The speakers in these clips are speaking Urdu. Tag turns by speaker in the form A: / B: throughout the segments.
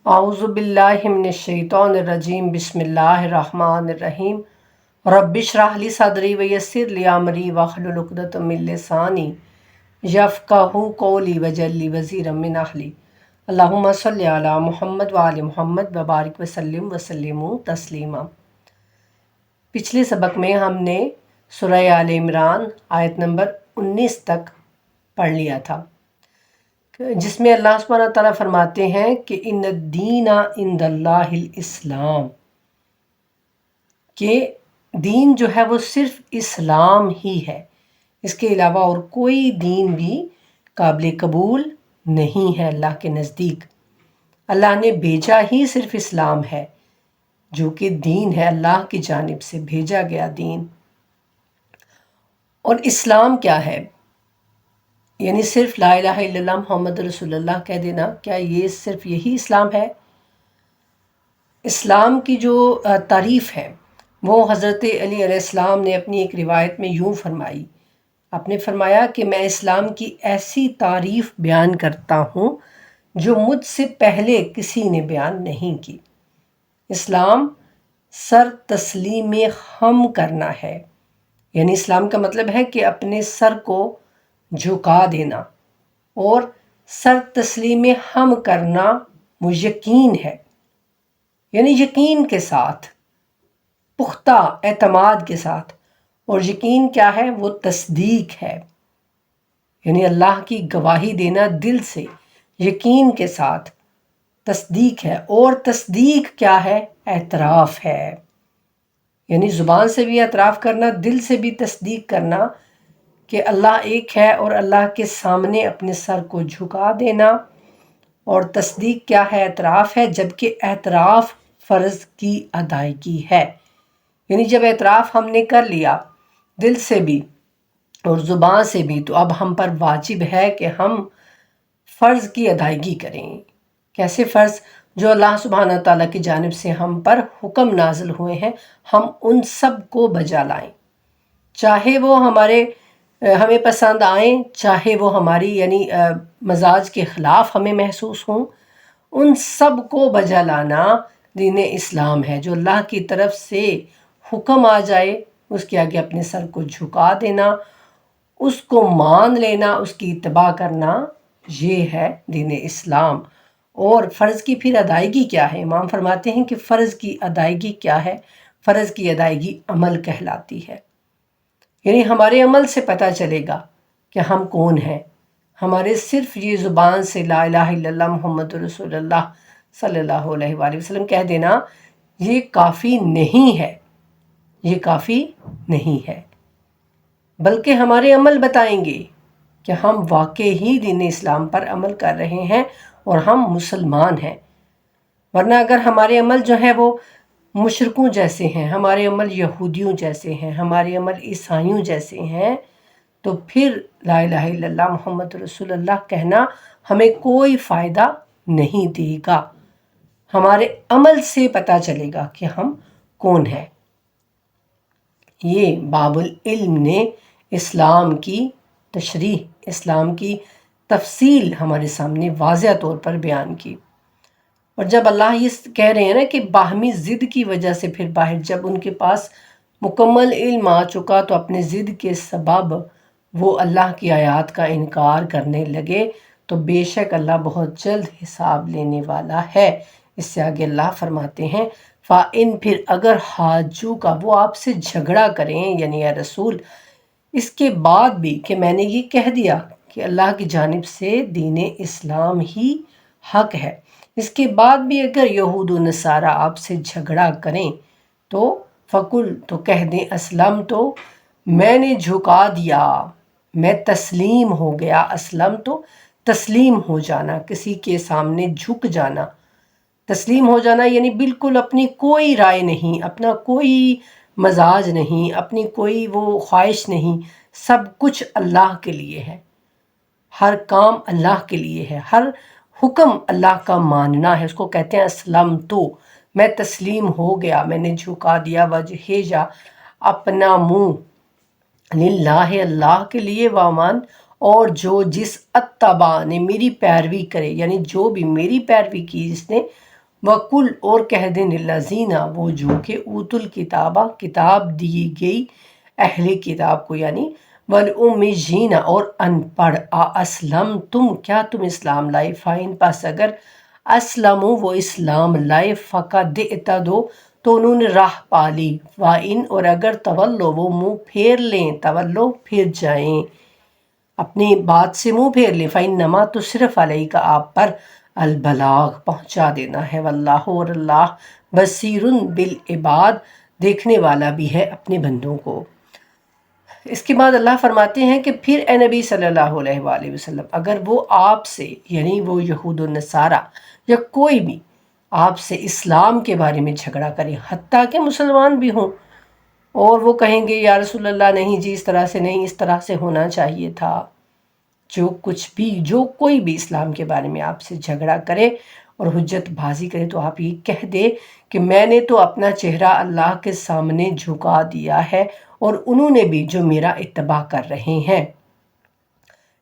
A: اعوذ باللہ من الشیطان الرجیم بسم اللہ الرحمن الرحیم رب اشرح لی صدری ویسر لی امری واحلل عقدۃ من لسانی یفقہوا قولی واجعل لی وزیرا من اہلی اللہم صلی علی محمد وآل محمد وبارک وسلم وسلموا تسلیما۔ پچھلے سبق میں ہم نے سورہ آل عمران آیت نمبر 19 تک پڑھ لیا تھا، جس میں اللہ سبحانہ تعالیٰ فرماتے ہیں کہ ان الدین عند اللہ الاسلام، کہ دین جو ہے وہ صرف اسلام ہی ہے، اس کے علاوہ اور کوئی دین بھی قابل قبول نہیں ہے اللہ کے نزدیک۔ اللہ نے بھیجا ہی صرف اسلام ہے، جو کہ دین ہے، اللہ کی جانب سے بھیجا گیا دین۔ اور اسلام کیا ہے؟ یعنی صرف لا الہ الا اللہ محمد رسول اللہ کہہ دینا، کیا یہ صرف یہی اسلام ہے؟ اسلام کی جو تعریف ہے وہ حضرت علی علیہ السلام نے اپنی ایک روایت میں یوں فرمائی۔ آپ نے فرمایا کہ میں اسلام کی ایسی تعریف بیان کرتا ہوں جو مجھ سے پہلے کسی نے بیان نہیں کی۔ اسلام سر تسلیم خم کرنا ہے، یعنی اسلام کا مطلب ہے کہ اپنے سر کو جھکا دینا، اور سر تسلیم ہم کرنا وہ یقین ہے، یعنی یقین کے ساتھ، پختہ اعتماد کے ساتھ۔ اور یقین کیا ہے؟ وہ تصدیق ہے، یعنی اللہ کی گواہی دینا دل سے یقین کے ساتھ، تصدیق ہے۔ اور تصدیق کیا ہے؟ اعتراف ہے، یعنی زبان سے بھی اعتراف کرنا، دل سے بھی تصدیق کرنا کہ اللہ ایک ہے، اور اللہ کے سامنے اپنے سر کو جھکا دینا۔ اور تصدیق کیا ہے؟ اعتراف ہے، جبکہ اعتراف فرض کی ادائیگی ہے، یعنی جب اعتراف ہم نے کر لیا دل سے بھی اور زبان سے بھی، تو اب ہم پر واجب ہے کہ ہم فرض کی ادائیگی کریں۔ کیسے فرض؟ جو اللہ سبحانہ تعالیٰ کی جانب سے ہم پر حکم نازل ہوئے ہیں، ہم ان سب کو بجا لائیں، چاہے وہ ہمیں پسند آئیں، چاہے وہ ہماری مزاج کے خلاف ہمیں محسوس ہوں، ان سب کو بجا لانا دین اسلام ہے۔ جو اللہ کی طرف سے حکم آ جائے اس کے آگے اپنے سر کو جھکا دینا، اس کو مان لینا، اس کی اتباع کرنا، یہ ہے دین اسلام۔ اور فرض کی پھر ادائیگی کیا ہے؟ امام فرماتے ہیں کہ فرض کی ادائیگی کیا ہے؟ فرض کی ادائیگی عمل کہلاتی ہے، یعنی ہمارے عمل سے پتہ چلے گا کہ ہم کون ہیں۔ ہمارے صرف یہ زبان سے لا الہ الا اللہ محمد رسول اللہ صلی اللہ علیہ وآلہ وسلم کہہ دینا یہ کافی نہیں ہے، یہ کافی نہیں ہے، بلکہ ہمارے عمل بتائیں گے کہ ہم واقعی ہی دین اسلام پر عمل کر رہے ہیں اور ہم مسلمان ہیں۔ ورنہ اگر ہمارے عمل جو ہیں وہ مشرکوں جیسے ہیں، ہمارے عمل یہودیوں جیسے ہیں، ہمارے عمل عیسائیوں جیسے ہیں، تو پھر لا الہ الا اللہ محمد رسول اللہ کہنا ہمیں کوئی فائدہ نہیں دے گا۔ ہمارے عمل سے پتہ چلے گا کہ ہم کون ہیں۔ یہ باب العلم نے اسلام کی تشریح، اسلام کی تفصیل ہمارے سامنے واضح طور پر بیان کی۔ اور جب اللہ یہ کہہ رہے ہیں نا کہ باہمی ضد کی وجہ سے پھر باہر جب ان کے پاس مکمل علم آ چکا تو اپنے ضد کے سبب وہ اللہ کی آیات کا انکار کرنے لگے، تو بے شک اللہ بہت جلد حساب لینے والا ہے۔ اس سے آگے اللہ فرماتے ہیں فَإِن، پھر اگر حاجو کا وہ آپ سے جھگڑا کریں، یعنی اے رسول، اس کے بعد بھی کہ میں نے یہ کہہ دیا کہ اللہ کی جانب سے دین اسلام ہی حق ہے، اس کے بعد بھی اگر یہود و نصارہ آپ سے جھگڑا کریں تو فقل، تو کہہ دیں اسلم، تو میں نے جھکا دیا، میں تسلیم ہو گیا۔ اسلم تو تسلیم ہو جانا، کسی کے سامنے جھک جانا، تسلیم ہو جانا یعنی بالکل اپنی کوئی رائے نہیں، اپنا کوئی مزاج نہیں، اپنی کوئی وہ خواہش نہیں، سب کچھ اللہ کے لیے ہے، ہر کام اللہ کے لیے ہے، ہر حکم اللہ کا ماننا ہے، اس کو کہتے ہیں اسلم تو، میں تسلیم ہو گیا، میں نے جھکا دیا وجہیہ، اپنا منہ، للہ، اللہ کے لیے، وامان، اور جو جس اتبع نے میری پیروی کرے، یعنی جو بھی میری پیروی کی جس نے، وَقُلْ اور کہہ دیں لِلَّذِينَ وہ جو کہ اوتوا الکتاب کتاب دی گئی اہل کتاب کو یعنی وَالْأُمِّيِّينَ اور ان پڑھ اسلمتم کیا تم اسلام لائے فائن پس اگر اسلموا وہ اسلام لائے فقد اہتدوا تو انہوں نے راہ پا لی وَإِنْ اور اگر تولو وہ منہ پھیر لیں تولو پھر جائیں اپنی بات سے منہ پھیر لیں فَإِنَّمَا تو صرف علیک آپ پر البلاغ پہنچا دینا ہے واللہ اور اللہ بصیر بالعباد دیکھنے والا بھی ہے اپنے بندوں کو۔ اس کے بعد اللہ فرماتے ہیں کہ پھر اے نبی صلی اللہ علیہ وآلہ وسلم اگر وہ آپ سے یعنی وہ یہود و نصارہ یا کوئی بھی آپ سے اسلام کے بارے میں جھگڑا کرے حتیٰ کہ مسلمان بھی ہوں اور وہ کہیں گے یا رسول اللہ نہیں جی اس طرح سے نہیں اس طرح سے ہونا چاہیے تھا، جو کوئی بھی اسلام کے بارے میں آپ سے جھگڑا کرے اور حجت بازی کرے تو آپ یہ کہہ دے کہ میں نے تو اپنا چہرہ اللہ کے سامنے جھکا دیا ہے اور انہوں نے بھی جو میرا اتباع کر رہے ہیں،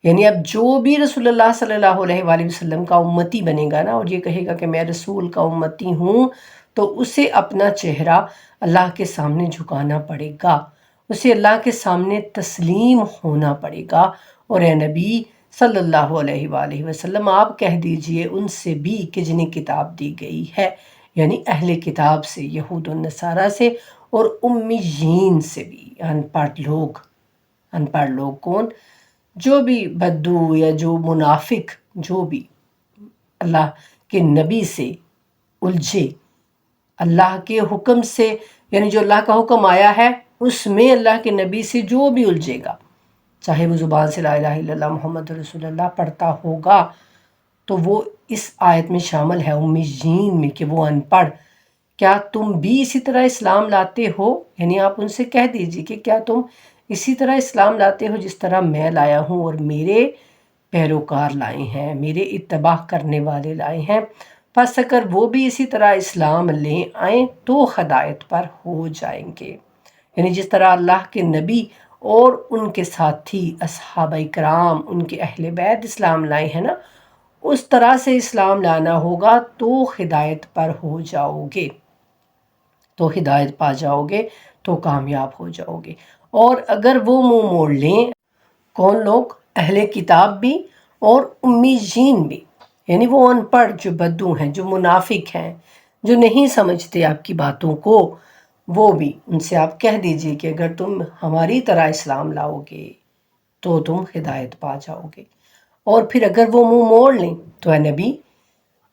A: یعنی اب جو بھی رسول اللہ صلی اللہ علیہ وآلہ وسلم کا امتی بنے گا نا اور یہ کہے گا کہ میں رسول کا امتی ہوں تو اسے اپنا چہرہ اللہ کے سامنے جھکانا پڑے گا، اسے اللہ کے سامنے تسلیم ہونا پڑے گا۔ اور اے نبی صلی اللہ علیہ وآلہ وسلم آپ کہہ دیجئے ان سے بھی کہ جنہیں کتاب دی گئی ہے یعنی اہل کتاب سے یہود و نصارہ سے اور امیین سے بھی ان پڑھ لوگ کون جو بھی بدو یا جو منافق جو بھی اللہ کے نبی سے الجھے اللہ کے حکم سے یعنی جو اللہ کا حکم آیا ہے اس میں اللہ کے نبی سے جو بھی الجھے گا چاہے وہ زبان سے لا الہ الا اللہ محمد رسول اللہ پڑھتا ہوگا تو وہ اس آیت میں شامل ہے امیین میں کہ وہ ان پڑھ۔ کیا تم بھی اسی طرح اسلام لاتے ہو یعنی آپ ان سے کہہ دیجئے کہ کیا تم اسی طرح اسلام لاتے ہو جس طرح میں لایا ہوں اور میرے پیروکار لائے ہیں میرے اتباع کرنے والے لائے ہیں، پس اگر وہ بھی اسی طرح اسلام لیں آئیں تو ہدایت پر ہو جائیں گے، یعنی جس طرح اللہ کے نبی اور ان کے ساتھی اصحابہ کرام ان کے اہل بیت اسلام لائے ہیں نا اس طرح سے اسلام لانا ہوگا تو ہدایت پر ہو جاؤ گے، تو ہدایت پا جاؤ گے تو کامیاب ہو جاؤ گے۔ اور اگر وہ منہ موڑ لیں کون لوگ اہل کتاب بھی اور امیین بھی یعنی وہ ان پڑھ جو بدو ہیں جو منافق ہیں جو نہیں سمجھتے آپ کی باتوں کو وہ بھی ان سے آپ کہہ دیجئے کہ اگر تم ہماری طرح اسلام لاؤ گے تو تم ہدایت پا جاؤ گے۔ اور پھر اگر وہ منہ موڑ لیں تو اے نبی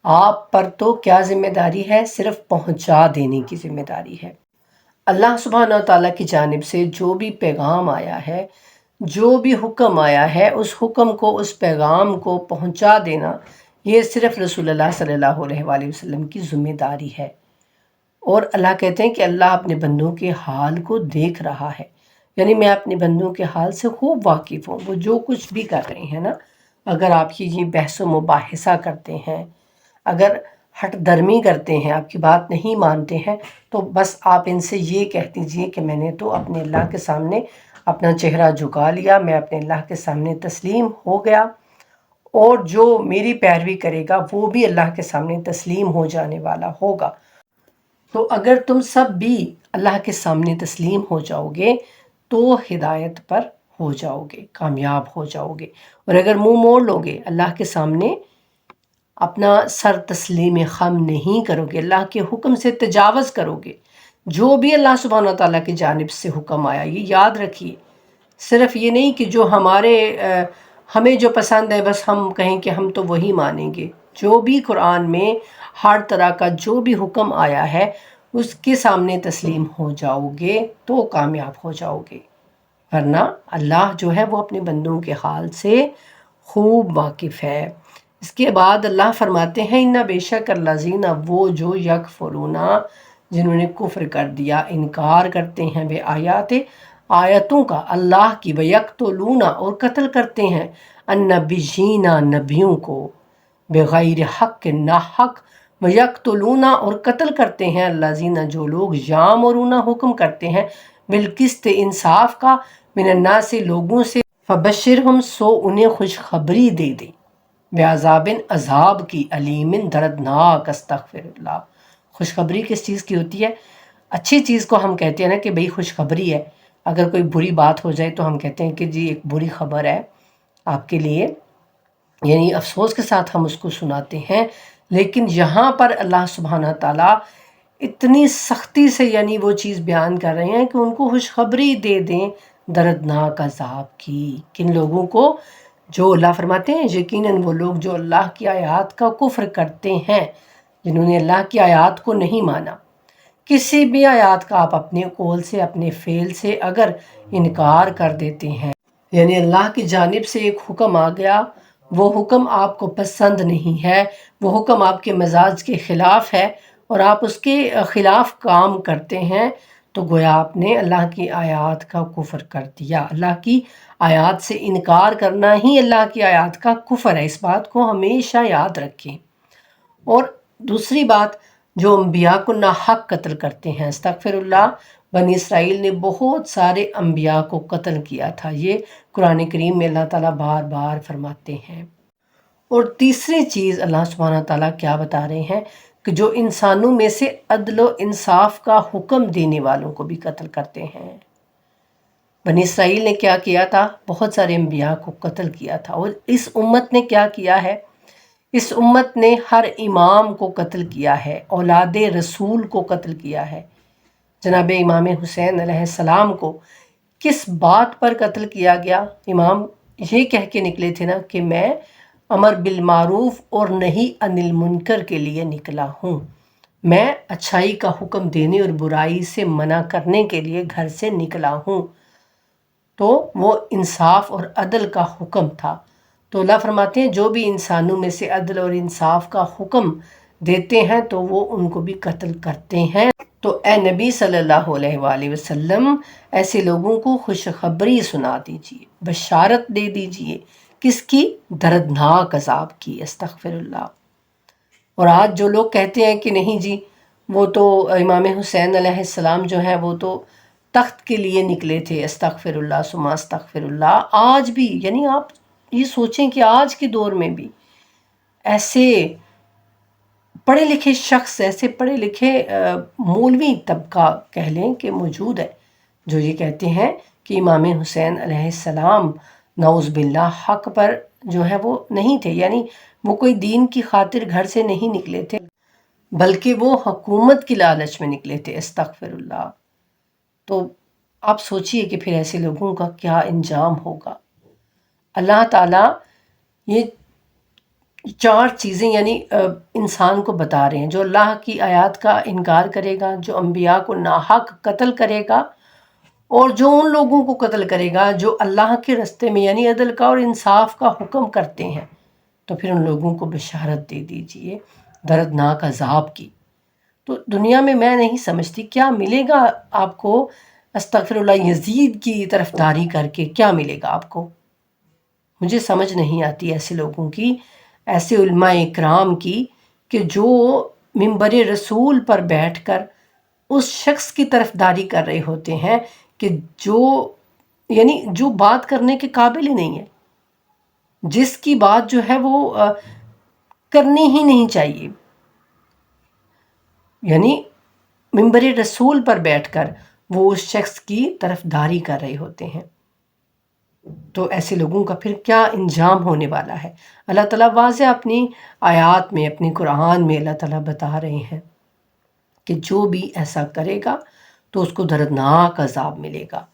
A: آپ پر تو کیا ذمہ داری ہے صرف پہنچا دینے کی ذمہ داری ہے۔ اللہ سبحانہ وتعالیٰ کی جانب سے جو بھی پیغام آیا ہے جو بھی حکم آیا ہے اس حکم کو اس پیغام کو پہنچا دینا یہ صرف رسول اللہ صلی اللہ علیہ وآلہ وسلم کی ذمہ داری ہے۔ اور اللہ کہتے ہیں کہ اللہ اپنے بندوں کے حال کو دیکھ رہا ہے، یعنی میں اپنے بندوں کے حال سے خوب واقف ہوں، وہ جو کچھ بھی کر رہے ہیں نا اگر آپ کی یہ بحث و مباحثہ کرتے ہیں اگر ہٹ درمی کرتے ہیں آپ کی بات نہیں مانتے ہیں تو بس آپ ان سے یہ کہہ دیجئے کہ میں نے تو اپنے اللہ کے سامنے اپنا چہرہ جھکا لیا، میں اپنے اللہ کے سامنے تسلیم ہو گیا اور جو میری پیروی کرے گا وہ بھی اللہ کے سامنے تسلیم ہو جانے والا ہوگا۔ تو اگر تم سب بھی اللہ کے سامنے تسلیم ہو جاؤ گے تو ہدایت پر ہو جاؤ گے کامیاب ہو جاؤ گے، اور اگر منہ موڑ لو گے اللہ کے سامنے اپنا سر تسلیم خم نہیں کرو گے اللہ کے حکم سے تجاوز کرو گے جو بھی اللہ سبحانہ تعالیٰ کی جانب سے حکم آیا یہ یاد رکھیے، صرف یہ نہیں کہ جو ہمیں جو پسند ہے بس ہم کہیں کہ ہم تو وہی مانیں گے، جو بھی قرآن میں ہر طرح کا جو بھی حکم آیا ہے اس کے سامنے تسلیم ہو جاؤ گے تو کامیاب ہو جاؤ گے، ورنہ اللہ جو ہے وہ اپنے بندوں کے حال سے خوب واقف ہے۔ اس کے بعد اللہ فرماتے ہیں اِنَّ بے شک الذین وہ جو یکفرون جنہوں نے کفر کر دیا انکار کرتے ہیں بے آیاتوں کا اللہ کی وَيَقْتُلُونَ اور قتل کرتے ہیں النَّبِيِّينَ نبیوں کو بغیر حق ناحق وَيَقْتُلُونَ اور قتل کرتے ہیں الذین جو لوگ یامرون حکم کرتے ہیں بالقسط انصاف کا من الناس لوگوں سے فبشرہم سو انہیں خوشخبری دے دے بعذاب عذاب کی، علیم دردناک، استغفر اللہ۔ خوشخبری کس چیز کی ہوتی ہے؟ اچھی چیز کو ہم کہتے ہیں نا کہ بھئی خوشخبری ہے، اگر کوئی بری بات ہو جائے تو ہم کہتے ہیں کہ جی ایک بری خبر ہے آپ کے لیے، یعنی افسوس کے ساتھ ہم اس کو سناتے ہیں۔ لیکن یہاں پر اللہ سبحانہ تعالیٰ اتنی سختی سے یعنی وہ چیز بیان کر رہے ہیں کہ ان کو خوشخبری دے دیں دردناک عذاب کی۔ کن لوگوں کو؟ جو اللہ فرماتے ہیں یقیناً وہ لوگ جو اللہ کی آیات کا کفر کرتے ہیں، جنہوں نے اللہ کی آیات کو نہیں مانا۔ کسی بھی آیات کا آپ اپنے قول سے، اپنے فعل سے اگر انکار کر دیتے ہیں، یعنی اللہ کی جانب سے ایک حکم آ گیا، وہ حکم آپ کو پسند نہیں ہے، وہ حکم آپ کے مزاج کے خلاف ہے اور آپ اس کے خلاف کام کرتے ہیں، تو گویا آپ نے اللہ کی آیات کا کفر کر دیا۔ اللہ کی آیات سے انکار کرنا ہی اللہ کی آیات کا کفر ہے، اس بات کو ہمیشہ یاد رکھیں۔ اور دوسری بات، جو انبیاء کو ناحق قتل کرتے ہیں، استغفر اللہ، بنی اسرائیل نے بہت سارے انبیاء کو قتل کیا تھا، یہ قرآن کریم میں اللہ تعالیٰ بار بار فرماتے ہیں۔ اور تیسری چیز اللہ سبحانہ تعالیٰ کیا بتا رہے ہیں کہ جو انسانوں میں سے عدل و انصاف کا حکم دینے والوں کو بھی قتل کرتے ہیں۔ بنی اسرائیل نے کیا کیا تھا؟ بہت سارے انبیاء کو قتل کیا تھا۔ اور اس امت نے کیا کیا ہے؟ اس امت نے ہر امام کو قتل کیا ہے، اولاد رسول کو قتل کیا ہے۔ جناب امام حسین علیہ السلام کو کس بات پر قتل کیا گیا؟ امام یہ کہہ کے نکلے تھے نا کہ میں امر بالمعروف اور نہی عن المنکر کے لیے نکلا ہوں، میں اچھائی کا حکم دینے اور برائی سے منع کرنے کے لیے گھر سے نکلا ہوں۔ تو وہ انصاف اور عدل کا حکم تھا۔ تو اللہ فرماتے ہیں جو بھی انسانوں میں سے عدل اور انصاف کا حکم دیتے ہیں تو وہ ان کو بھی قتل کرتے ہیں۔ تو اے نبی صلی اللہ علیہ وآلہ وسلم، ایسے لوگوں کو خوشخبری سنا دیجئے، بشارت دے دیجئے، کس کی؟ دردناک عذاب کی، استغفر اللہ۔ اور آج جو لوگ کہتے ہیں کہ نہیں جی وہ تو امام حسین علیہ السلام جو ہے وہ تو تخت کے لیے نکلے تھے، استغفر اللہ ثم استغفر اللہ، آج بھی یعنی آپ یہ سوچیں کہ آج کے دور میں بھی ایسے پڑھے لکھے شخص، ایسے پڑھے لکھے مولوی طبقہ کہہ لیں کہ موجود ہے جو یہ کہتے ہیں کہ امام حسین علیہ السلام نعوذ باللہ حق پر جو ہے وہ نہیں تھے، یعنی وہ کوئی دین کی خاطر گھر سے نہیں نکلے تھے بلکہ وہ حکومت کی لالچ میں نکلے تھے، استغفر اللہ۔ تو آپ سوچئے کہ پھر ایسے لوگوں کا کیا انجام ہوگا۔ اللہ تعالیٰ یہ 4 چیزیں یعنی انسان کو بتا رہے ہیں، جو اللہ کی آیات کا انکار کرے گا، جو انبیاء کو ناحق قتل کرے گا، اور جو ان لوگوں کو قتل کرے گا جو اللہ کے رستے میں یعنی عدل کا اور انصاف کا حکم کرتے ہیں، تو پھر ان لوگوں کو بشارت دے دیجئے دردناک عذاب کی۔ تو دنیا میں میں نہیں سمجھتی کیا ملے گا آپ کو، استغفر اللہ، یزید کی طرفداری کر کے کیا ملے گا آپ کو؟ مجھے سمجھ نہیں آتی ایسے لوگوں کی، ایسے علماء اکرام کی کہ جو منبر رسول پر بیٹھ کر اس شخص کی طرفداری کر رہے ہوتے ہیں کہ جو بات کرنے کے قابل ہی نہیں ہے، جس کی بات جو ہے وہ کرنی ہی نہیں چاہیے، یعنی منبر رسول پر بیٹھ کر وہ اس شخص کی طرفداری کر رہے ہوتے ہیں۔ تو ایسے لوگوں کا پھر کیا انجام ہونے والا ہے؟ اللہ تعالیٰ واضح اپنی آیات میں، اپنی قرآن میں اللہ تعالیٰ بتا رہے ہیں کہ جو بھی ایسا کرے گا تو اس کو دردناک عذاب ملے گا۔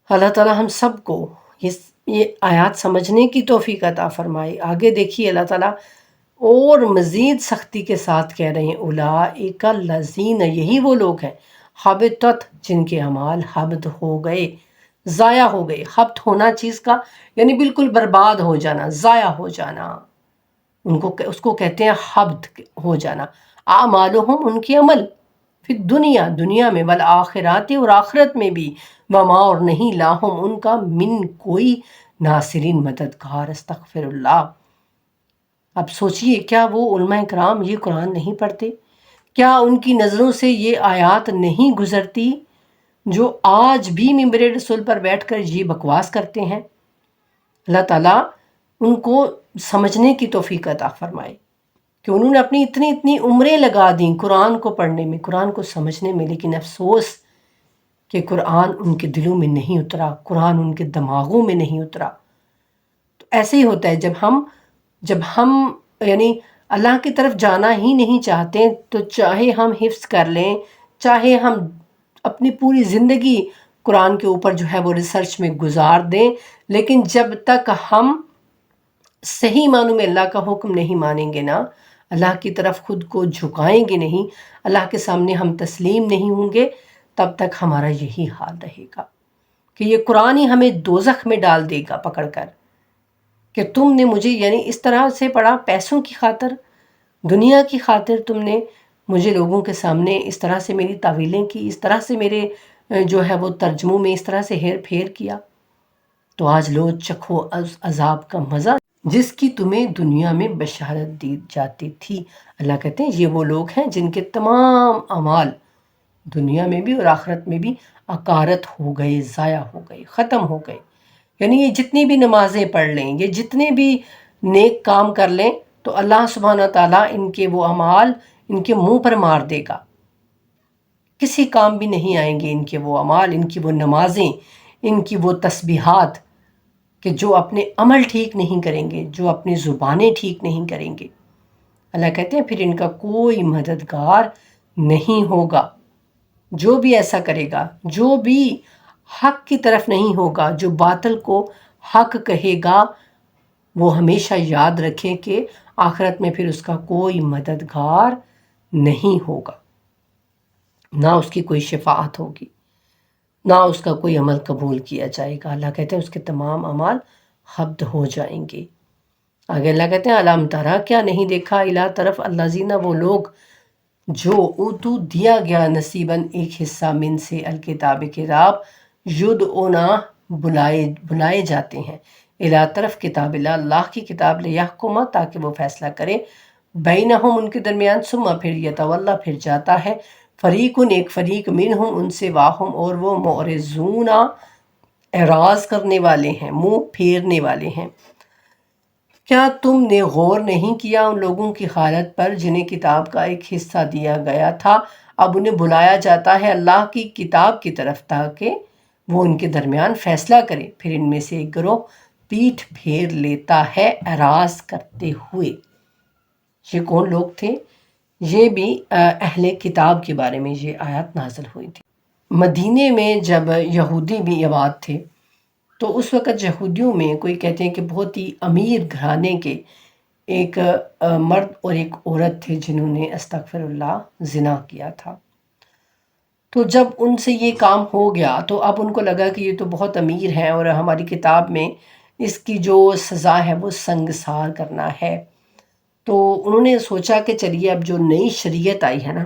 A: اللہ تعالیٰ ہم سب کو یہ آیات سمجھنے کی توفیق عطا فرمائے۔ آگے دیکھیے اللہ تعالیٰ اور مزید سختی کے ساتھ کہہ رہے ہیں اولئک الذین، یہی وہ لوگ ہیں، حبطت، جن کے اعمال حبط ہو گئے، ضائع ہو گئے۔ حبط ہونا چیز کا یعنی بالکل برباد ہو جانا، ضائع ہو جانا، اس کو کہتے ہیں حبط ہو جانا۔ اعمالہم، ان کے عمل، پھر دنیا میں، والآخرات، اور آخرت میں بھی، وما، اور نہیں، لاہم، ان کا، من، کوئی، ناصرین، مددگار، استغفر اللہ۔ اب سوچئے کیا وہ علماء کرام یہ قرآن نہیں پڑھتے؟ کیا ان کی نظروں سے یہ آیات نہیں گزرتی جو آج بھی منبر رسول پر بیٹھ کر یہ بکواس کرتے ہیں؟ اللہ تعالیٰ ان کو سمجھنے کی توفیق عطا فرمائے کہ انہوں نے اپنی اتنی عمریں لگا دیں قرآن کو پڑھنے میں، قرآن کو سمجھنے میں، لیکن افسوس کہ قرآن ان کے دلوں میں نہیں اترا، قرآن ان کے دماغوں میں نہیں اترا۔ تو ایسے ہی ہوتا ہے جب ہم یعنی اللہ کی طرف جانا ہی نہیں چاہتے، تو چاہے ہم حفظ کر لیں، چاہے ہم اپنی پوری زندگی قرآن کے اوپر جو ہے وہ ریسرچ میں گزار دیں، لیکن جب تک ہم صحیح معنوں میں اللہ کا حکم نہیں مانیں گے نا، اللہ کی طرف خود کو جھکائیں گے نہیں، اللہ کے سامنے ہم تسلیم نہیں ہوں گے، تب تک ہمارا یہی حال رہے گا کہ یہ قرآن ہی ہمیں دوزخ میں ڈال دے گا پکڑ کر، کہ تم نے مجھے یعنی اس طرح سے پڑھا، پیسوں کی خاطر، دنیا کی خاطر تم نے مجھے لوگوں کے سامنے اس طرح سے میری تعویلیں کی، اس طرح سے میرے جو ہے وہ ترجموں میں اس طرح سے ہیر پھیر کیا، تو آج لو چکھو عذاب کا مزہ جس کی تمہیں دنیا میں بشارت دی جاتی تھی۔ اللہ کہتے ہیں یہ وہ لوگ ہیں جن کے تمام اعمال دنیا میں بھی اور آخرت میں بھی اکارت ہو گئے، ضائع ہو گئے، ختم ہو گئے۔ یعنی یہ جتنی بھی نمازیں پڑھ لیں، یہ جتنے بھی نیک کام کر لیں، تو اللہ سبحانہ تعالیٰ ان کے وہ اعمال ان کے منہ پر مار دے گا، کسی کام بھی نہیں آئیں گے ان کے وہ اعمال، ان کی وہ نمازیں، ان کی وہ تسبیحات، کہ جو اپنے عمل ٹھیک نہیں کریں گے، جو اپنی زبانیں ٹھیک نہیں کریں گے۔ اللہ کہتے ہیں پھر ان کا کوئی مددگار نہیں ہوگا۔ جو بھی ایسا کرے گا، جو بھی حق کی طرف نہیں ہوگا، جو باطل کو حق کہے گا، وہ ہمیشہ یاد رکھے کہ آخرت میں پھر اس کا کوئی مددگار نہیں ہوگا، نہ اس کی کوئی شفاعت ہوگی، نہ اس کا کوئی عمل قبول کیا جائے گا۔ اللہ کہتے ہیں اس کے تمام اعمال حبد ہو جائیں گے۔ آگے اللہ کہتے ہیں علام ترا، کیا نہیں دیکھا، الا طرف الذین، وہ لوگ جو اوتو دیا گیا نصیباً ایک حصہ، من سے الکتاب کتاب، یدعونا بلائے جاتے ہیں، الا طرف کتاب اللہ، اللہ کی کتاب، لیحکم، تاکہ وہ فیصلہ کرے، بینہم ان کے درمیان، ثم پھر یتولا پھر جاتا ہے، فریقن ایک فریق، منہم ان سے، واہم اور وہ، معرضون اعراض کرنے والے ہیں، منہ پھیرنے والے ہیں۔ کیا تم نے غور نہیں کیا ان لوگوں کی حالت پر جنہیں کتاب کا ایک حصہ دیا گیا تھا، اب انہیں بلایا جاتا ہے اللہ کی کتاب کی طرف تاکہ وہ ان کے درمیان فیصلہ کرے، پھر ان میں سے ایک گروہ پیٹھ پھیر لیتا ہے اعراض کرتے ہوئے۔ یہ کون لوگ تھے؟ یہ بھی اہل کتاب کے بارے میں یہ آیات نازل ہوئی تھی۔ مدینے میں جب یہودی بھی آباد تھے، تو اس وقت یہودیوں میں کوئی کہتے ہیں کہ بہت ہی امیر گھرانے کے ایک مرد اور ایک عورت تھے جنہوں نے استغفر اللہ زنا کیا تھا۔ تو جب ان سے یہ کام ہو گیا تو اب ان کو لگا کہ یہ تو بہت امیر ہیں اور ہماری کتاب میں اس کی جو سزا ہے وہ سنگسار کرنا ہے، تو انہوں نے سوچا کہ چلیے اب جو نئی شریعت آئی ہے نا،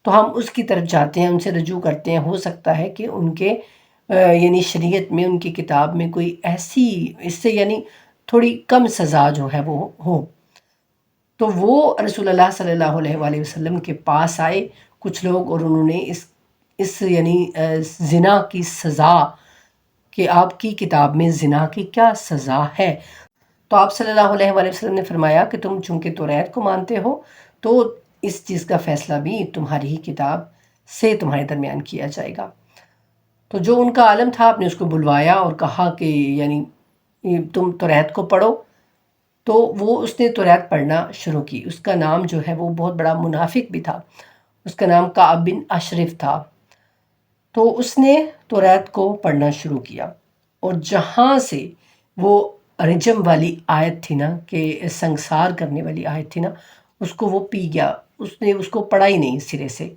A: تو ہم اس کی طرف جاتے ہیں، ان سے رجوع کرتے ہیں، ہو سکتا ہے کہ ان کے یعنی شریعت میں، ان کی کتاب میں کوئی ایسی اس سے یعنی تھوڑی کم سزا جو ہے وہ ہو۔ تو وہ رسول اللہ صلی اللہ علیہ وآلہ وسلم کے پاس آئے کچھ لوگ، اور انہوں نے اس یعنی زنا کی سزا، کہ آپ کی کتاب میں زنا کی کیا سزا ہے، تو آپ صلی اللہ علیہ وآلہ وسلم نے فرمایا کہ تم چونکہ توریت کو مانتے ہو، تو اس چیز کا فیصلہ بھی تمہاری ہی کتاب سے تمہارے درمیان کیا جائے گا۔ تو جو ان کا عالم تھا، آپ نے اس کو بلوایا اور کہا کہ یعنی تم توریت کو پڑھو، تو وہ اس نے توریت پڑھنا شروع کی۔ اس کا نام جو ہے وہ بہت بڑا منافق بھی تھا، اس کا نام کعب بن اشرف تھا۔ تو اس نے توریت کو پڑھنا شروع کیا، اور جہاں سے وہ رجم والی آیت تھی نا، کہ سنگسار کرنے والی آیت تھی نا، اس کو وہ پی گیا، اس نے اس کو پڑھا ہی نہیں سرے سے،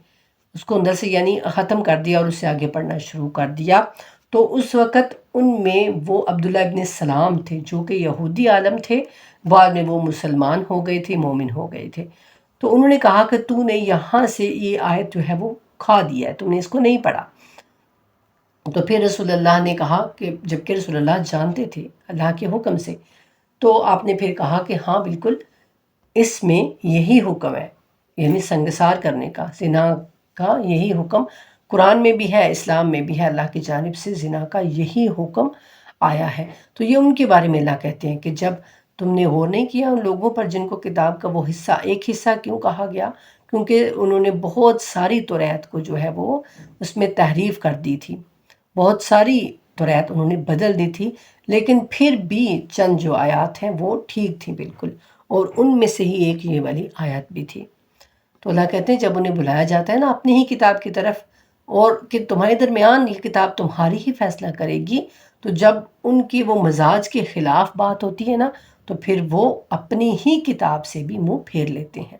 A: اس کو اندر سے یعنی ختم کر دیا اور اس سے آگے پڑھنا شروع کر دیا۔ تو اس وقت ان میں وہ عبداللہ ابن سلام تھے جو کہ یہودی عالم تھے، بعد میں وہ مسلمان ہو گئے تھے، مومن ہو گئے تھے۔ تو انہوں نے کہا کہ تو نے یہاں سے یہ آیت جو ہے وہ کھا دیا ہے، تم نے اس کو نہیں پڑھا۔ تو پھر رسول اللہ نے کہا کہ جبکہ رسول اللہ جانتے تھے اللہ کے حکم سے، تو آپ نے پھر کہا کہ ہاں بالکل اس میں یہی حکم ہے، یعنی سنگسار کرنے کا، زنا کا یہی حکم قرآن میں بھی ہے، اسلام میں بھی ہے، اللہ کی جانب سے زنا کا یہی حکم آیا ہے۔ تو یہ ان کے بارے میں اللہ کہتے ہیں کہ جب تم نے غور نہیں کیا ان لوگوں پر جن کو کتاب کا وہ حصہ، ایک حصہ کیوں کہا گیا؟ کیونکہ انہوں نے بہت ساری توریت کو جو ہے وہ اس میں تحریف کر دی تھی، بہت ساری توریت انہوں نے بدل دی تھی، لیکن پھر بھی چند جو آیات ہیں وہ ٹھیک تھیں بالکل، اور ان میں سے ہی ایک یہ والی آیت بھی تھی۔ تو اللہ کہتے ہیں جب انہیں بلایا جاتا ہے نا اپنی ہی کتاب کی طرف، اور کہ تمہارے درمیان یہ کتاب تمہاری ہی فیصلہ کرے گی، تو جب ان کی وہ مزاج کے خلاف بات ہوتی ہے نا تو پھر وہ اپنی ہی کتاب سے بھی منہ پھیر لیتے ہیں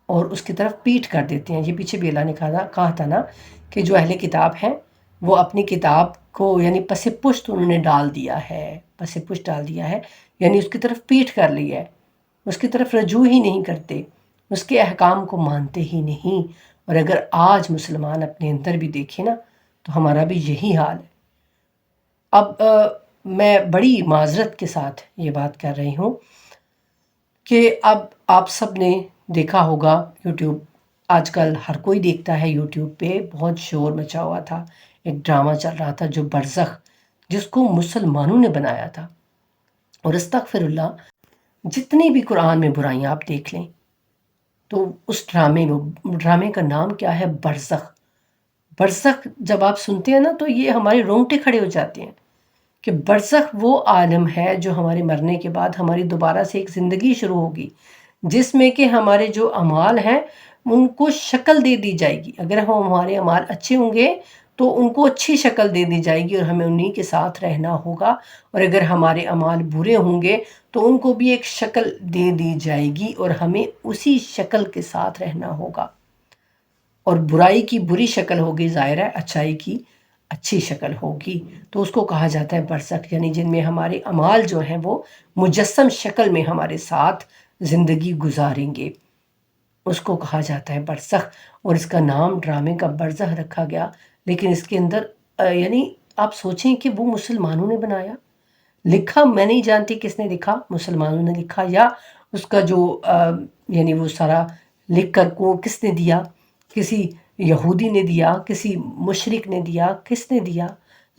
A: اور اس کی طرف پیٹھ کر دیتے ہیں۔ یہ پیچھے بھی اللہ نے کہا تھا نا کہ جو اہل کتاب ہیں وہ اپنی کتاب کو یعنی پس پشت انہوں نے ڈال دیا ہے، پس پشت ڈال دیا ہے، یعنی اس کی طرف پیٹھ کر لی ہے، اس کی طرف رجوع ہی نہیں کرتے، اس کے احکام کو مانتے ہی نہیں۔ اور اگر آج مسلمان اپنے اندر بھی دیکھیں نا تو ہمارا بھی یہی حال ہے۔ اب میں بڑی معذرت کے ساتھ یہ بات کر رہی ہوں کہ اب آپ سب نے دیکھا ہوگا یوٹیوب، آج کل ہر کوئی دیکھتا ہے یوٹیوب پہ، بہت شور مچا ہوا تھا، ایک ڈرامہ چل رہا تھا جو برزخ، جس کو مسلمانوں نے بنایا تھا۔ اور استغفر اللہ، جتنی بھی قرآن میں برائیاں آپ دیکھ لیں تو اس ڈرامے کا نام کیا ہے؟ برزخ۔ برزخ جب آپ سنتے ہیں نا تو یہ ہمارے رونگٹے کھڑے ہو جاتے ہیں کہ برزخ وہ عالم ہے جو ہمارے مرنے کے بعد ہماری دوبارہ سے ایک زندگی شروع ہوگی، جس میں کہ ہمارے جو اعمال ہیں ان کو شکل دے دی جائے گی۔ اگر ہمارے اعمال اچھے ہوں گے تو ان کو اچھی شکل دے دی جائے گی اور ہمیں انہی کے ساتھ رہنا ہوگا، اور اگر ہمارے اعمال برے ہوں گے تو ان کو بھی ایک شکل دے دی جائے گی اور ہمیں اسی شکل کے ساتھ رہنا ہوگا۔ اور برائی کی بری شکل ہوگی ظاہر ہے، اچھائی کی اچھی شکل ہوگی، تو اس کو کہا جاتا ہے برزخ، یعنی جن میں ہمارے اعمال جو ہیں وہ مجسم شکل میں ہمارے ساتھ زندگی گزاریں گے، اس کو کہا جاتا ہے برزخ۔ اور اس کا نام ڈرامے کا برزخ رکھا گیا، لیکن اس کے اندر یعنی آپ سوچیں کہ وہ مسلمانوں نے بنایا، لکھا میں نہیں جانتی کس نے لکھا، مسلمانوں نے لکھا یا اس کا جو یعنی وہ سارا لکھ کر کو کس نے دیا؟ کسی یہودی نے دیا، کسی مشرک نے دیا، کس نے دیا؟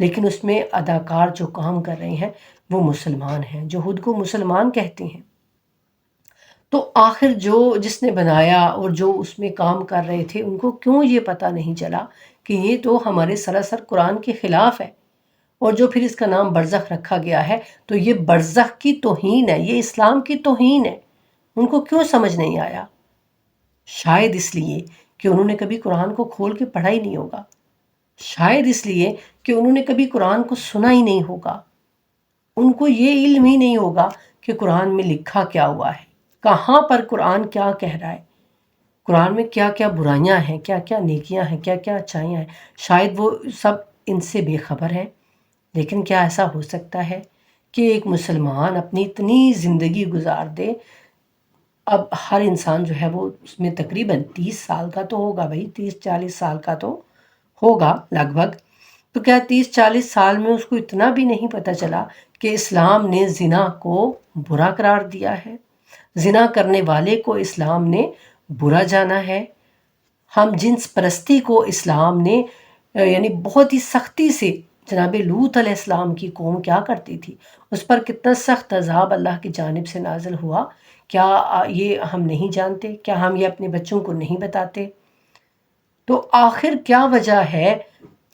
A: لیکن اس میں اداکار جو کام کر رہے ہیں وہ مسلمان ہیں، جو خود کو مسلمان کہتے ہیں۔ تو آخر جس نے بنایا اور جو اس میں کام کر رہے تھے ان کو کیوں یہ پتہ نہیں چلا کہ یہ تو ہمارے سراسر قرآن کے خلاف ہے، اور جو پھر اس کا نام برزخ رکھا گیا ہے تو یہ برزخ کی توہین ہے، یہ اسلام کی توہین ہے۔ ان کو کیوں سمجھ نہیں آیا؟ شاید اس لیے کہ انہوں نے کبھی قرآن کو کھول کے پڑھا ہی نہیں ہوگا، شاید اس لیے کہ انہوں نے کبھی قرآن کو سنا ہی نہیں ہوگا، ان کو یہ علم ہی نہیں ہوگا کہ قرآن میں لکھا کیا ہوا ہے، کہاں پر قرآن کیا کہہ رہا ہے، قرآن میں کیا کیا برائیاں ہیں، کیا کیا نیکیاں ہیں، کیا کیا اچھائیاں ہیں، شاید وہ سب ان سے بے خبر ہیں۔ لیکن کیا ایسا ہو سکتا ہے کہ ایک مسلمان اپنی اتنی زندگی گزار دے؟ اب ہر انسان جو ہے وہ اس میں تقریباً 30 سال کا تو ہوگا بھائی، 30-40 سال کا تو ہوگا لگ بھگ، تو کیا 30-40 سال میں اس کو اتنا بھی نہیں پتہ چلا کہ اسلام نے زنا کو برا قرار دیا ہے، زنا کرنے والے کو اسلام نے برا جانا ہے؟ ہم جنس پرستی کو اسلام نے یعنی بہت ہی سختی سے، جناب لوط علیہ السلام کی قوم کیا کرتی تھی، اس پر کتنا سخت عذاب اللہ کی جانب سے نازل ہوا، کیا یہ ہم نہیں جانتے؟ کیا ہم یہ اپنے بچوں کو نہیں بتاتے؟ تو آخر کیا وجہ ہے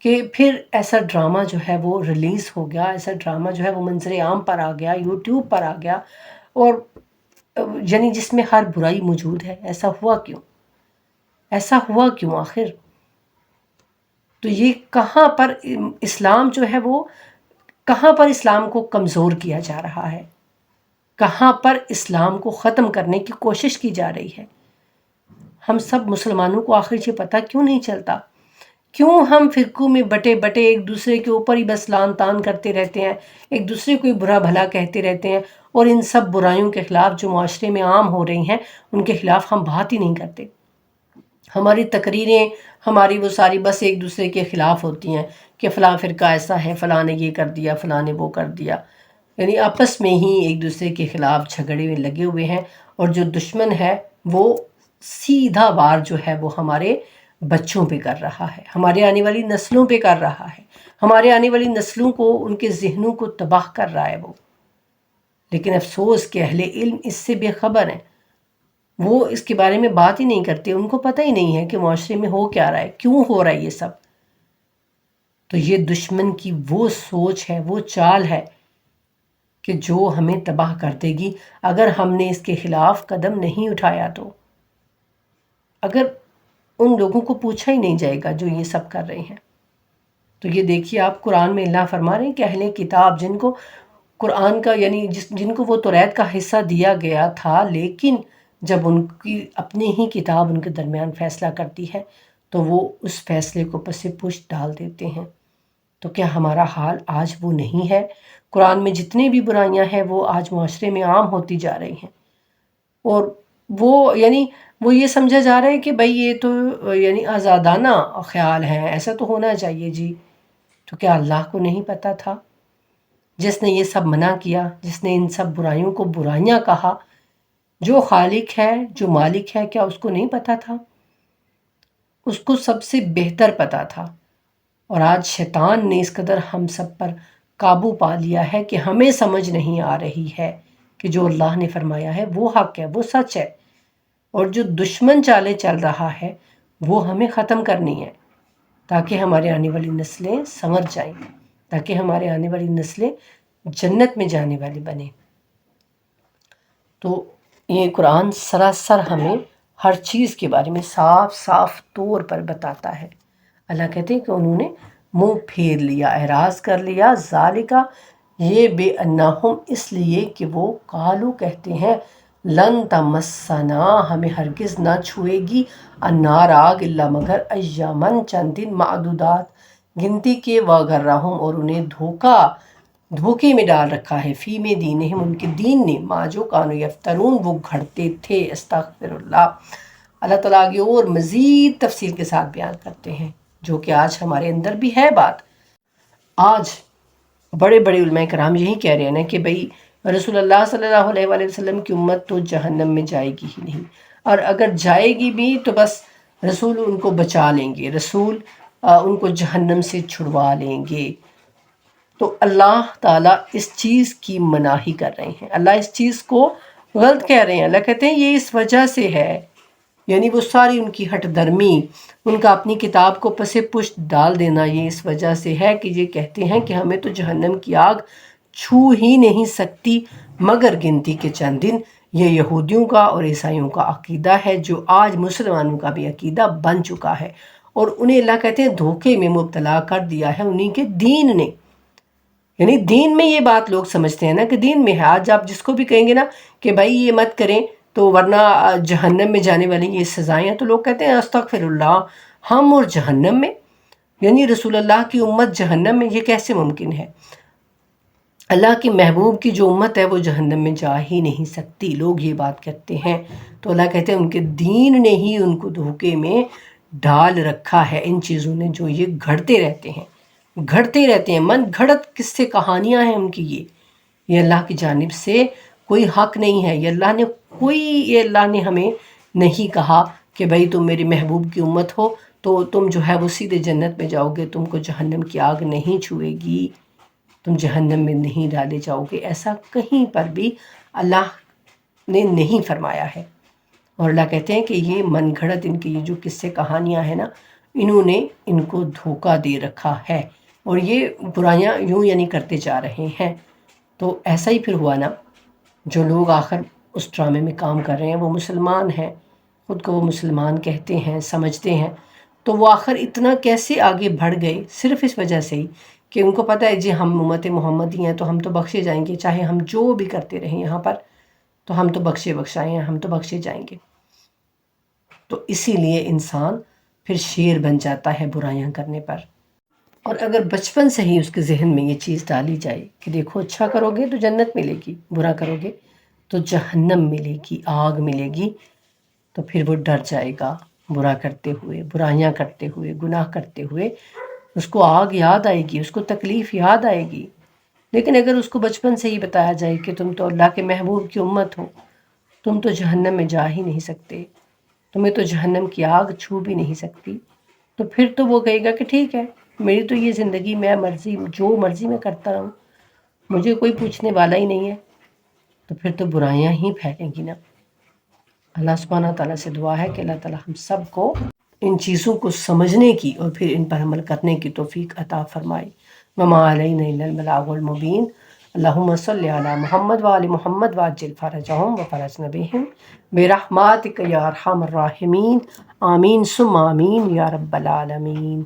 A: کہ پھر ایسا ڈرامہ جو ہے وہ ریلیز ہو گیا، ایسا ڈرامہ جو ہے وہ منظر عام پر آ گیا، یوٹیوب پر آ گیا، اور یعنی جس میں ہر برائی موجود ہے؟ ایسا ہوا کیوں؟ ایسا ہوا کیوں آخر؟ تو یہ کہاں پر اسلام جو ہے وہ، کہاں پر اسلام کو کمزور کیا جا رہا ہے، کہاں پر اسلام کو ختم کرنے کی کوشش کی جا رہی ہے؟ ہم سب مسلمانوں کو آخر یہ پتہ کیوں نہیں چلتا؟ کیوں ہم فرقوں میں بٹے بٹے ایک دوسرے کے اوپر ہی بس لان تان کرتے رہتے ہیں، ایک دوسرے کو برا بھلا کہتے رہتے ہیں، اور ان سب برائیوں کے خلاف جو معاشرے میں عام ہو رہی ہیں ان کے خلاف ہم بات ہی نہیں کرتے؟ ہماری تقریریں، ہماری وہ ساری بس ایک دوسرے کے خلاف ہوتی ہیں کہ فلاں فرقہ ایسا ہے، فلاں نے یہ کر دیا، فلاں نے وہ کر دیا، یعنی آپس میں ہی ایک دوسرے کے خلاف جھگڑے میں لگے ہوئے ہیں، اور جو دشمن ہے وہ سیدھا وار جو ہے وہ ہمارے بچوں پہ کر رہا ہے، ہمارے آنے والی نسلوں پہ کر رہا ہے، ہمارے آنے والی نسلوں کو، ان کے ذہنوں کو تباہ کر رہا ہے وہ۔ لیکن افسوس کہ اہل علم اس سے بے خبر ہیں، وہ اس کے بارے میں بات ہی نہیں کرتے، ان کو پتہ ہی نہیں ہے کہ معاشرے میں ہو کیا رہا ہے، کیوں ہو رہا ہے یہ سب۔ تو یہ دشمن کی وہ سوچ ہے، وہ چال ہے کہ جو ہمیں تباہ کر دے گی اگر ہم نے اس کے خلاف قدم نہیں اٹھایا تو۔ اگر ان لوگوں کو پوچھا ہی نہیں جائے گا جو یہ سب کر رہے ہیں۔ تو یہ دیکھیے آپ، قرآن میں اللہ فرما رہے ہیں کہ اہل کتاب جن کو قرآن کا یعنی جن کو وہ توریت کا حصہ دیا گیا تھا، لیکن جب ان کی اپنی ہی کتاب ان کے درمیان فیصلہ کرتی ہے تو وہ اس فیصلے کو پس پشت ڈال دیتے ہیں۔ تو کیا ہمارا حال آج وہ نہیں ہے؟ قرآن میں جتنے بھی برائیاں ہیں وہ آج معاشرے میں عام ہوتی جا رہی ہیں، اور وہ یہ سمجھا جا رہا ہے کہ بھئی یہ تو یعنی آزادانہ خیال ہے، ایسا تو ہونا چاہیے جی۔ تو کیا اللہ کو نہیں پتہ تھا؟ جس نے یہ سب منع کیا، جس نے ان سب برائیوں کو برائیاں کہا، جو خالق ہے، جو مالک ہے، کیا اس کو نہیں پتہ تھا؟ اس کو سب سے بہتر پتہ تھا۔ اور آج شیطان نے اس قدر ہم سب پر قابو پا لیا ہے کہ ہمیں سمجھ نہیں آ رہی ہے کہ جو اللہ نے فرمایا ہے وہ حق ہے، وہ سچ ہے، اور جو دشمن چالیں چل رہا ہے وہ ہمیں ختم کرنی ہے، تاکہ ہمارے آنے والی نسلیں سنور جائیں، تاکہ ہمارے آنے والی نسلیں جنت میں جانے والی بنیں۔ تو یہ قرآن سراسر ہمیں ہر چیز کے بارے میں صاف صاف طور پر بتاتا ہے۔ اللہ کہتے ہیں کہ انہوں نے منہ پھیر لیا، اعراض کر لیا، ذالکا یہ بے انہم اس لیے کہ وہ قالو کہتے ہیں لن تمسنا ہمیں ہرگز نہ چھوئے گی النار آگ الا مگر ایامن چند دن معدودات گنتی کے وغرہم اور انہیں دھوکے میں ڈال رکھا ہے فی میں دینہم ان کے دین نے ما جو کانو یفترون وہ گھڑتے تھے۔ استغفر اللہ۔ اللہ تعالیٰ آگے اور مزید تفصیل کے ساتھ بیان کرتے ہیں، جو کہ آج ہمارے اندر بھی ہے بات۔ آج بڑے بڑے علماء کرام یہی کہہ رہے ہیں نا کہ بھئی رسول اللہ صلی اللہ علیہ وآلہ وسلم کی امت تو جہنم میں جائے گی ہی نہیں، اور اگر جائے گی بھی تو بس رسول ان کو بچا لیں گے، رسول ان کو جہنم سے چھڑوا لیں گے۔ تو اللہ تعالیٰ اس چیز کی مناہی کر رہے ہیں، اللہ اس چیز کو غلط کہہ رہے ہیں۔ اللہ کہتے ہیں یہ اس وجہ سے ہے، یعنی وہ ساری ان کی ہٹ درمی، ان کا اپنی کتاب کو پس پشت ڈال دینا، یہ اس وجہ سے ہے کہ یہ کہتے ہیں کہ ہمیں تو جہنم کی آگ چھو ہی نہیں سکتی مگر گنتی کے چند دن۔ یہ یہودیوں کا اور عیسائیوں کا عقیدہ ہے، جو آج مسلمانوں کا بھی عقیدہ بن چکا ہے، اور انہیں اللہ کہتے ہیں دھوکے میں مبتلا کر دیا ہے انہیں کے دین نے۔ یعنی دین میں یہ بات لوگ سمجھتے ہیں نا کہ دین میں ہے۔ آج آپ جس کو بھی کہیں گے نا کہ بھائی یہ مت کریں تو ورنہ جہنم میں جانے والی یہ سزائیں ہیں، تو لوگ کہتے ہیں استغفر اللہ، ہم اور جہنم میں؟ یعنی رسول اللہ کی امت جہنم میں؟ یہ کیسے ممکن ہے؟ اللہ کے محبوب کی جو امت ہے وہ جہنم میں جا ہی نہیں سکتی، لوگ یہ بات کہتے ہیں۔ تو اللہ کہتے ہیں ان کے دین نے ہی ان کو دھوکے میں ڈال رکھا ہے، ان چیزوں نے جو یہ گھڑتے رہتے ہیں، من گھڑت قصے کہانیاں ہیں ان کی۔ یہ اللہ کی جانب سے کوئی حق نہیں ہے، یہ اللہ نے ہمیں نہیں کہا کہ بھئی تم میرے محبوب کی امت ہو تو تم جو ہے وہ سیدھے جنت میں جاؤ گے، تم کو جہنم کی آگ نہیں چھوئے گی، تم جہنم میں نہیں ڈالے جاؤ گے، ایسا کہیں پر بھی اللہ نے نہیں فرمایا ہے۔ اور اللہ کہتے ہیں کہ یہ من گھڑت ان کی یہ جو قصے کہانیاں ہیں نا، انہوں نے ان کو دھوکہ دے رکھا ہے، اور یہ برائیاں یوں یعنی کرتے جا رہے ہیں۔ تو ایسا ہی پھر ہوا نا، جو لوگ آخر اس ڈرامے میں کام کر رہے ہیں وہ مسلمان ہیں، خود کو وہ مسلمان کہتے ہیں، سمجھتے ہیں، تو وہ آخر اتنا کیسے آگے بڑھ گئے؟ صرف اس وجہ سے ہی کہ ان کو پتہ ہے جی ہم امت محمدی ہیں تو ہم تو بخشے جائیں گے، چاہے ہم جو بھی کرتے رہیں یہاں پر تو ہم تو بخشائے ہیں، ہم تو بخشے جائیں گے۔ تو اسی لیے انسان پھر شیر بن جاتا ہے برائیاں کرنے پر۔ اور اگر بچپن سے ہی اس کے ذہن میں یہ چیز ڈالی جائے کہ دیکھو اچھا کرو گے تو جنت ملے گی، برا کرو گے تو جہنم ملے گی، آگ ملے گی، تو پھر وہ ڈر جائے گا برا کرتے ہوئے، برائیاں کرتے ہوئے، گناہ کرتے ہوئے۔ اس کو آگ یاد آئے گی، اس کو تکلیف یاد آئے گی۔ لیکن اگر اس کو بچپن سے ہی بتایا جائے کہ تم تو اللہ کے محبوب کی امت ہو، تم تو جہنم میں جا ہی نہیں سکتے، تمہیں تو جہنم کی آگ چھو بھی نہیں سکتی، تو پھر تو وہ کہے گا کہ ٹھیک ہے، میری تو یہ زندگی، میں جو مرضی میں کرتا رہوں، مجھے کوئی پوچھنے والا ہی نہیں ہے۔ تو پھر تو برائیاں ہی پھیلیں گی نا۔ اللہ سبحانہ تعالیٰ سے دعا ہے کہ اللہ تعالیٰ ہم سب کو ان چیزوں کو سمجھنے کی اور پھر ان پر عمل کرنے کی توفیق عطا فرمائے۔ وما علینا الا البلاغ المبین۔ اللہم صلی علی محمد وآل محمد وعجل فرجہم وفرجنا بہم برحمتک یا ارحم الراحمین، آمین ثم آمین یا رب العالمین۔